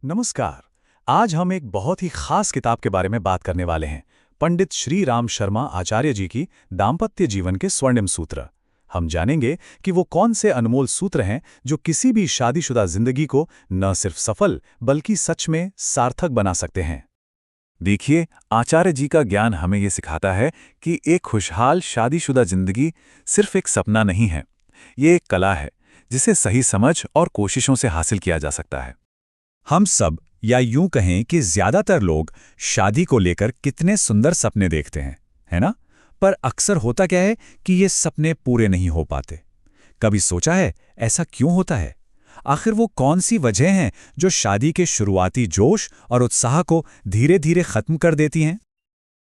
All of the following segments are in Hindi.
नमस्कार। आज हम एक बहुत ही खास किताब के बारे में बात करने वाले हैं। पंडित श्री राम शर्मा आचार्य जी की दाम्पत्य जीवन के स्वर्णिम सूत्र। हम जानेंगे कि वो कौन से अनमोल सूत्र हैं जो किसी भी शादीशुदा जिंदगी को न सिर्फ सफल बल्कि सच में सार्थक बना सकते हैं। देखिए, आचार्य जी का ज्ञान हमें ये सिखाता है कि एक खुशहाल शादीशुदा जिंदगी सिर्फ एक सपना नहीं है, ये एक कला है जिसे सही समझ और कोशिशों से हासिल किया जा सकता है। हम सब, या यूं कहें कि ज्यादातर लोग, शादी को लेकर कितने सुंदर सपने देखते हैं, है ना? पर अक्सर होता क्या है कि ये सपने पूरे नहीं हो पाते। कभी सोचा है ऐसा क्यों होता है? आखिर वो कौन सी वजह हैं जो शादी के शुरुआती जोश और उत्साह को धीरे धीरे खत्म कर देती हैं?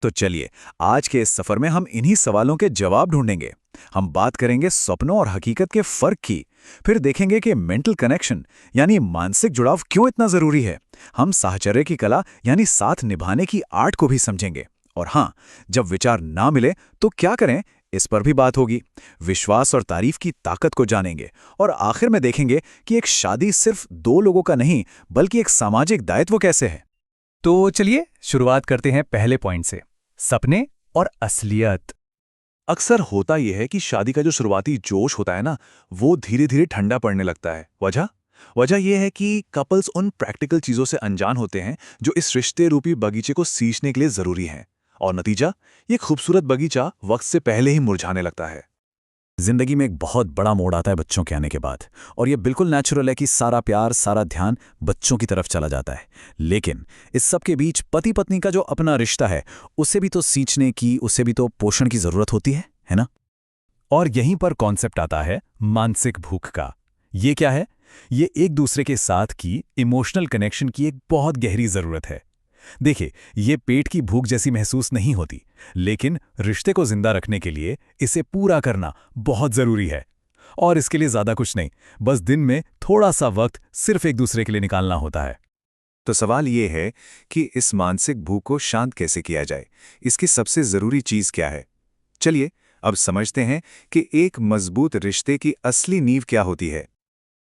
तो चलिए, आज के इस सफर में हम इन्हीं सवालों के जवाब ढूंढेंगे। हम बात करेंगे सपनों और हकीकत के फर्क की, फिर देखेंगे कि मेंटल कनेक्शन यानी मानसिक जुड़ाव क्यों इतना जरूरी है। हम साहचर्य की कला यानी साथ निभाने की आर्ट को भी समझेंगे। और हाँ, जब विचार ना मिले तो क्या करें, इस पर भी बात होगी। विश्वास और तारीफ की ताकत को जानेंगे और आखिर में देखेंगे कि एक शादी सिर्फ दो लोगों का नहीं बल्कि एक सामाजिक दायित्व कैसे है। तो चलिए शुरुआत करते हैं पहले पॉइंट से, सपने और असलियत। अक्सर होता यह है कि शादी का जो शुरुआती जोश होता है ना, वो धीरे धीरे ठंडा पड़ने लगता है। वजह यह है कि कपल्स उन प्रैक्टिकल चीजों से अनजान होते हैं जो इस रिश्ते रूपी बगीचे को सींचने के लिए जरूरी हैं। और नतीजा, ये खूबसूरत बगीचा वक्त से पहले ही मुरझाने लगता है। जिंदगी में एक बहुत बड़ा मोड़ आता है बच्चों के आने के बाद, और ये बिल्कुल नेचुरल है कि सारा प्यार, सारा ध्यान बच्चों की तरफ चला जाता है। लेकिन इस सब के बीच पति पत्नी का जो अपना रिश्ता है, उसे भी तो सींचने की, उसे भी तो पोषण की जरूरत होती है ना? और यहीं पर कॉन्सेप्ट आता है मानसिक भूख का। ये क्या है? ये एक दूसरे के साथ की इमोशनल कनेक्शन की एक बहुत गहरी जरूरत है। देखिए, ये पेट की भूख जैसी महसूस नहीं होती, लेकिन रिश्ते को जिंदा रखने के लिए इसे पूरा करना बहुत जरूरी है। और इसके लिए ज्यादा कुछ नहीं, बस दिन में थोड़ा सा वक्त सिर्फ एक दूसरे के लिए निकालना होता है। तो सवाल ये है कि इस मानसिक भूख को शांत कैसे किया जाए? इसकी सबसे जरूरी चीज क्या है? चलिए अब समझते हैं कि एक मजबूत रिश्ते की असली नींव क्या होती है।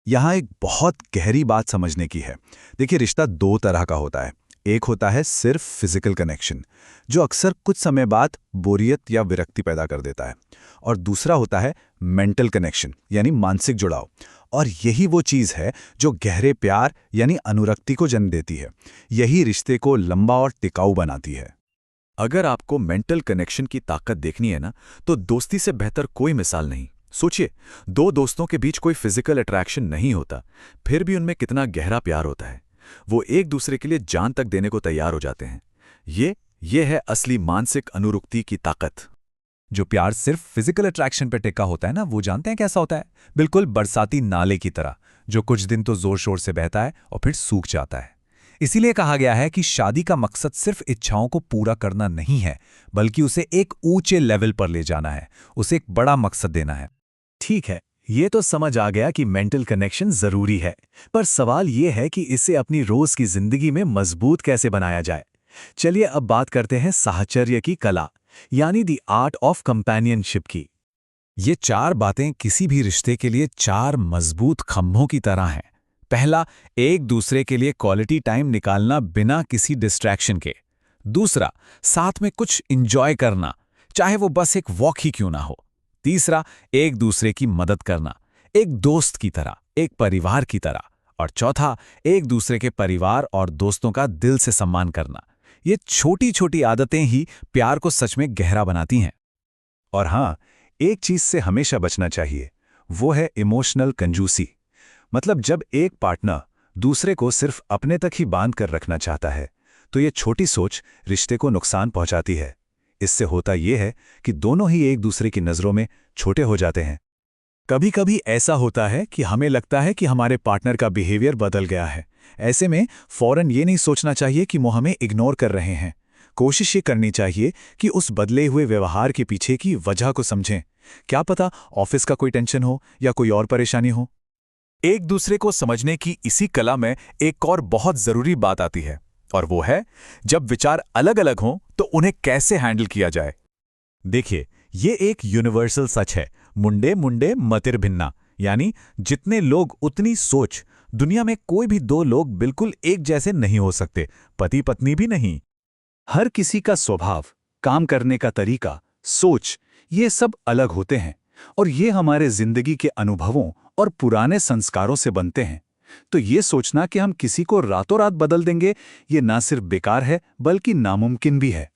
यहाँ एक बहुत गहरी बात समझने की है। देखिए, रिश्ता दो तरह का होता है। एक होता है सिर्फ फिजिकल कनेक्शन, जो अक्सर कुछ समय बाद बोरियत या विरक्ति पैदा कर देता है। और दूसरा होता है मेंटल कनेक्शन यानी मानसिक जुड़ाव। और यही वो चीज़ है जो गहरे प्यार यानी अनुरक्ति को जन्म देती है। यही रिश्ते को लंबा और टिकाऊ बनाती है। अगर आपको मेंटल कनेक्शन की ताकत देखनी है ना, तो दोस्ती से बेहतर कोई मिसाल नहीं। सोचिए, दो दोस्तों के बीच कोई फिजिकल अट्रैक्शन नहीं होता, फिर भी उनमें कितना गहरा प्यार होता है। वो एक दूसरे के लिए जान तक देने को तैयार हो जाते हैं। ये है असली मानसिक अनुरक्ति की ताकत। जो प्यार सिर्फ फिजिकल अट्रैक्शन पर टिका होता है ना, वो जानते हैं कैसा होता है? बिल्कुल बरसाती नाले की तरह, जो कुछ दिन तो जोर शोर से बहता है और फिर सूख जाता है। इसीलिए कहा गया है कि शादी का मकसद सिर्फ इच्छाओं को पूरा करना नहीं है, बल्कि उसे एक ऊंचे लेवल पर ले जाना है, उसे एक बड़ा मकसद देना है। ठीक है, ये तो समझ आ गया कि मेंटल कनेक्शन जरूरी है, पर सवाल ये है कि इसे अपनी रोज की जिंदगी में मजबूत कैसे बनाया जाए। चलिए अब बात करते हैं साहचर्य की कला यानी द आर्ट ऑफ कंपेनियनशिप की। ये चार बातें किसी भी रिश्ते के लिए चार मजबूत खंभों की तरह हैं। पहला, एक दूसरे के लिए क्वालिटी टाइम निकालना बिना किसी डिस्ट्रैक्शन के। दूसरा, साथ में कुछ एंजॉय करना, चाहे वो बस एक वॉक ही क्यों ना हो। तीसरा, एक दूसरे की मदद करना, एक दोस्त की तरह, एक परिवार की तरह। और चौथा, एक दूसरे के परिवार और दोस्तों का दिल से सम्मान करना। ये छोटी छोटी आदतें ही प्यार को सच में गहरा बनाती हैं। और हाँ, एक चीज से हमेशा बचना चाहिए, वो है इमोशनल कंजूसी। मतलब जब एक पार्टनर दूसरे को सिर्फ अपने तक ही बांध कर रखना चाहता है, तो ये छोटी सोच रिश्ते को नुकसान पहुंचाती है। इससे होता यह है कि दोनों ही एक दूसरे की नज़रों में छोटे हो जाते हैं। कभी कभी ऐसा होता है कि हमें लगता है कि हमारे पार्टनर का बिहेवियर बदल गया है। ऐसे में फौरन ये नहीं सोचना चाहिए कि वो हमें इग्नोर कर रहे हैं। कोशिश ये करनी चाहिए कि उस बदले हुए व्यवहार के पीछे की वजह को समझें। क्या पता ऑफिस का कोई टेंशन हो या कोई और परेशानी हो। एक दूसरे को समझने की इसी कला में एक और बहुत जरूरी बात आती है, और वो है जब विचार अलग अलग हों तो उन्हें कैसे हैंडल किया जाए। देखिए, ये एक यूनिवर्सल सच है, मुंडे मुंडे मतिर भिन्ना, यानी जितने लोग उतनी सोच, दुनिया में कोई भी दो लोग बिल्कुल एक जैसे नहीं हो सकते, पति पत्नी भी नहीं। हर किसी का स्वभाव, काम करने का तरीका, सोच, ये सब अलग होते हैं और ये हमारे जिंदगी के अनुभवों और पुराने संस्कारों से बनते हैं। तो ये सोचना कि हम किसी को रातों रात बदल देंगे, ये ना सिर्फ बेकार है बल्कि नामुमकिन भी है।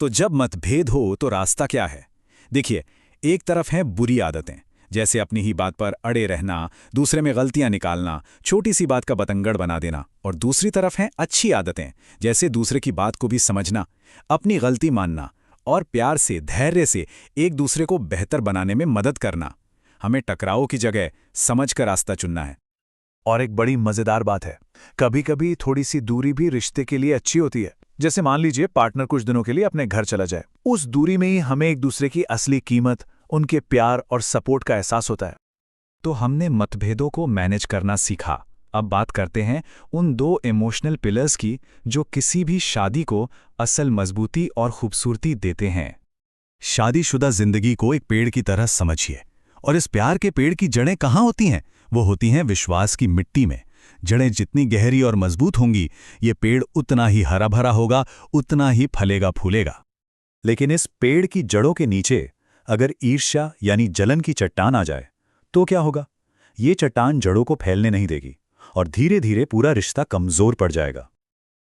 तो जब मतभेद हो तो रास्ता क्या है? देखिए, एक तरफ हैं बुरी आदतें, जैसे अपनी ही बात पर अड़े रहना, दूसरे में गलतियां निकालना, छोटी सी बात का बतंगड़ बना देना। और दूसरी तरफ हैं अच्छी आदतें, जैसे दूसरे की बात को भी समझना, अपनी गलती मानना और प्यार से, धैर्य से एक दूसरे को बेहतर बनाने में मदद करना। हमें टकराव की जगह समझ कर रास्ता चुनना है। और एक बड़ी मजेदार बात है, कभी-कभी थोड़ी सी दूरी भी रिश्ते के लिए अच्छी होती है। जैसे मान लीजिए पार्टनर कुछ दिनों के लिए अपने घर चला जाए, उस दूरी में ही हमें एक दूसरे की असली कीमत, उनके प्यार और सपोर्ट का एहसास होता है। तो हमने मतभेदों को मैनेज करना सीखा। अब बात करते हैं उन दो इमोशनल पिलर्स की जो किसी भी शादी को असल मजबूती और खूबसूरती देते हैं। शादीशुदा जिंदगी को एक पेड़ की तरह समझिए, और इस प्यार के पेड़ की जड़ें कहाँ होती हैं? वो होती हैं विश्वास की मिट्टी में। जड़ें जितनी गहरी और मजबूत होंगी, ये पेड़ उतना ही हरा भरा होगा, उतना ही फलेगा फूलेगा। लेकिन इस पेड़ की जड़ों के नीचे अगर ईर्ष्या यानी जलन की चट्टान आ जाए तो क्या होगा? ये चट्टान जड़ों को फैलने नहीं देगी और धीरे धीरे पूरा रिश्ता कमजोर पड़ जाएगा।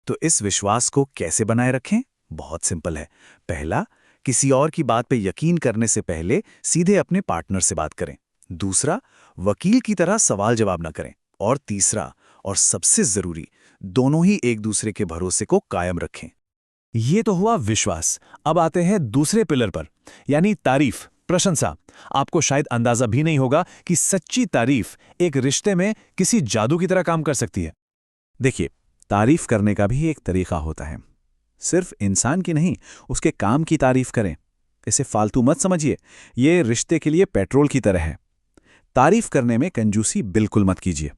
तो इस विश्वास को कैसे बनाए रखें? बहुत सिंपल है। पहला, किसी और की बात पे यकीन करने से पहले सीधे अपने पार्टनर से बात करें। दूसरा, वकील की तरह सवाल जवाब न करें। और तीसरा और सबसे जरूरी, दोनों ही एक दूसरे के भरोसे को कायम रखें। ये तो हुआ विश्वास। अब आते हैं दूसरे पिलर पर, यानी तारीफ, प्रशंसा। आपको शायद अंदाजा भी नहीं होगा कि सच्ची तारीफ एक रिश्ते में किसी जादू की तरह काम कर सकती है। देखिए, तारीफ करने का भी एक तरीका होता है। सिर्फ इंसान की नहीं, उसके काम की तारीफ करें। इसे फालतू मत समझिए, ये रिश्ते के लिए पेट्रोल की तरह है। तारीफ करने में कंजूसी बिल्कुल मत कीजिए।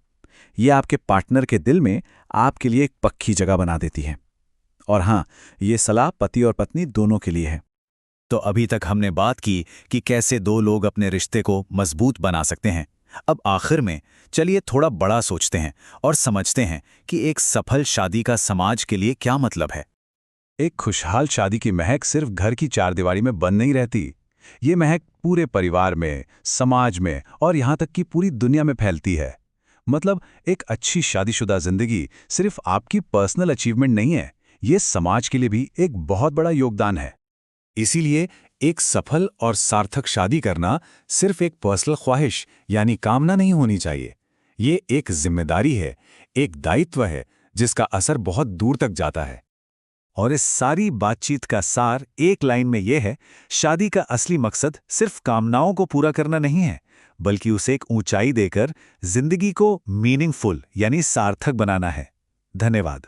ये आपके पार्टनर के दिल में आपके लिए एक पक्की जगह बना देती है। और हां, ये सलाह पति और पत्नी दोनों के लिए है। तो अभी तक हमने बात की कि कैसे दो लोग अपने रिश्ते को मजबूत बना सकते हैं। अब आखिर में चलिए थोड़ा बड़ा सोचते हैं और समझते हैं कि एक सफल शादी का समाज के लिए क्या मतलब है। एक खुशहाल शादी की महक सिर्फ घर की चारदीवारी में बंद नहीं रहती। ये महक पूरे परिवार में, समाज में और यहाँ तक कि पूरी दुनिया में फैलती है। मतलब एक अच्छी शादीशुदा जिंदगी सिर्फ आपकी पर्सनल अचीवमेंट नहीं है, ये समाज के लिए भी एक बहुत बड़ा योगदान है। इसीलिए एक सफल और सार्थक शादी करना सिर्फ एक पर्सनल ख्वाहिश यानी कामना नहीं होनी चाहिए। ये एक जिम्मेदारी है, एक दायित्व है जिसका असर बहुत दूर तक जाता है। और इस सारी बातचीत का सार एक लाइन में यह है, शादी का असली मकसद सिर्फ कामनाओं को पूरा करना नहीं है, बल्कि उसे एक ऊंचाई देकर जिंदगी को मीनिंगफुल यानी सार्थक बनाना है। धन्यवाद।